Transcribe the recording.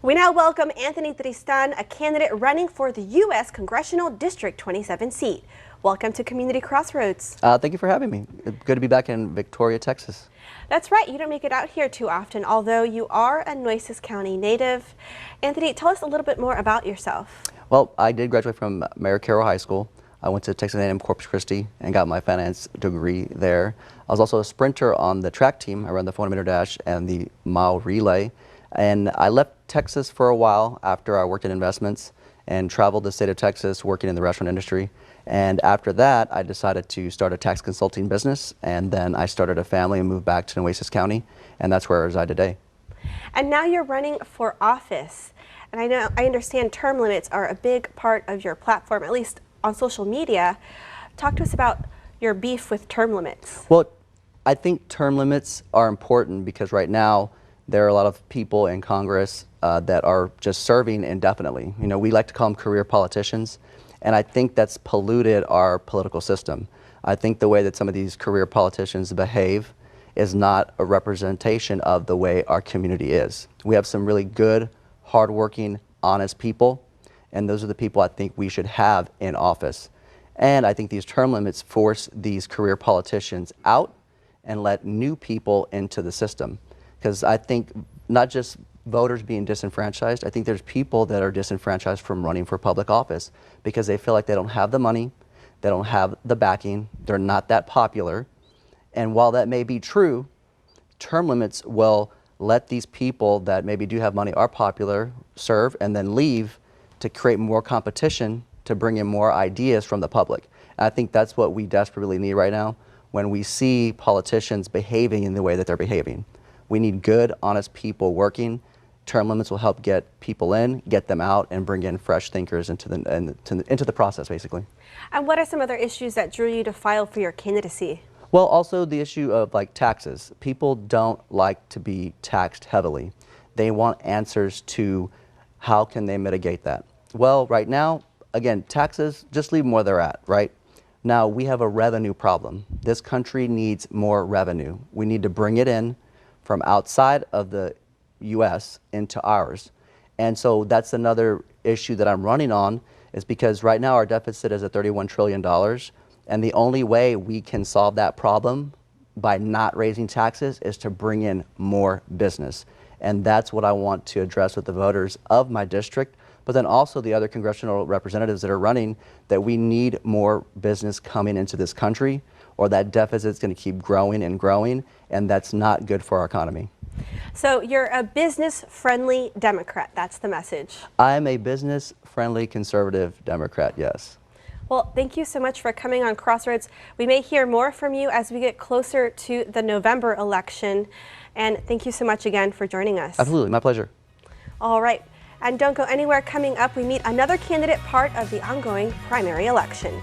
We now welcome Anthony Tristan, a candidate running for the US Congressional District 27 seat. Welcome to Community Crossroads. Thank you for having me. Good to be back in Victoria, Texas. That's right, you don't make it out here too often, although you are a Nueces County native. Anthony, tell us a little bit more about yourself. Well, I did graduate from Mary Carroll High School. I went to Texas A&M Corpus Christi and got my finance degree there. I was also a sprinter on the track team. I ran the 400-meter dash and the mile relay. And I left Texas for a while after I worked in investments and traveled the state of Texas working in the restaurant industry. And after that, I decided to start a tax consulting business, and then I started a family and moved back to Nueces County, and that's where I reside today. And now you're running for office. And I understand term limits are a big part of your platform, at least on social media. Talk to us about your beef with term limits. Well, I think term limits are important because right now there are a lot of people in Congress that are just serving indefinitely. You know, we like to call them career politicians, and I think that's polluted our political system. I think the way that some of these career politicians behave is not a representation of the way our community is. We have some really good, hardworking, honest people, and those are the people I think we should have in office. And I think these term limits force these career politicians out and let new people into the system. Because I think not just voters being disenfranchised, I think there's people that are disenfranchised from running for public office because they feel like they don't have the money, they don't have the backing, they're not that popular. And while that may be true, term limits will let these people that maybe do have money, are popular, serve, and then leave to create more competition to bring in more ideas from the public. And I think that's what we desperately need right now when we see politicians behaving in the way that they're behaving. We need good, honest people working. Term limits will help get people in, get them out, and bring in fresh thinkers into the process, basically. And what are some other issues that drew you to file for your candidacy? Well, also the issue of like taxes. People don't like to be taxed heavily. They want answers to how can they mitigate that. Well, right now, again, taxes, just leave them where they're at, right? Now, we have a revenue problem. This country needs more revenue. We need to bring it in from outside of the US into ours. And so that's another issue that I'm running on, is because right now our deficit is at $31 trillion. And the only way we can solve that problem by not raising taxes is to bring in more business. And that's what I want to address with the voters of my district, but then also the other congressional representatives that are running, that we need more business coming into this country, or that deficit is going to keep growing and growing, and that's not good for our economy. So you're a business-friendly Democrat, that's the message. I'm a business-friendly conservative Democrat, yes. Well, thank you so much for coming on Crossroads. We may hear more from you as we get closer to the November election. And thank you so much again for joining us. Absolutely, my pleasure. All right, and don't go anywhere. Coming up, we meet another candidate part of the ongoing primary election.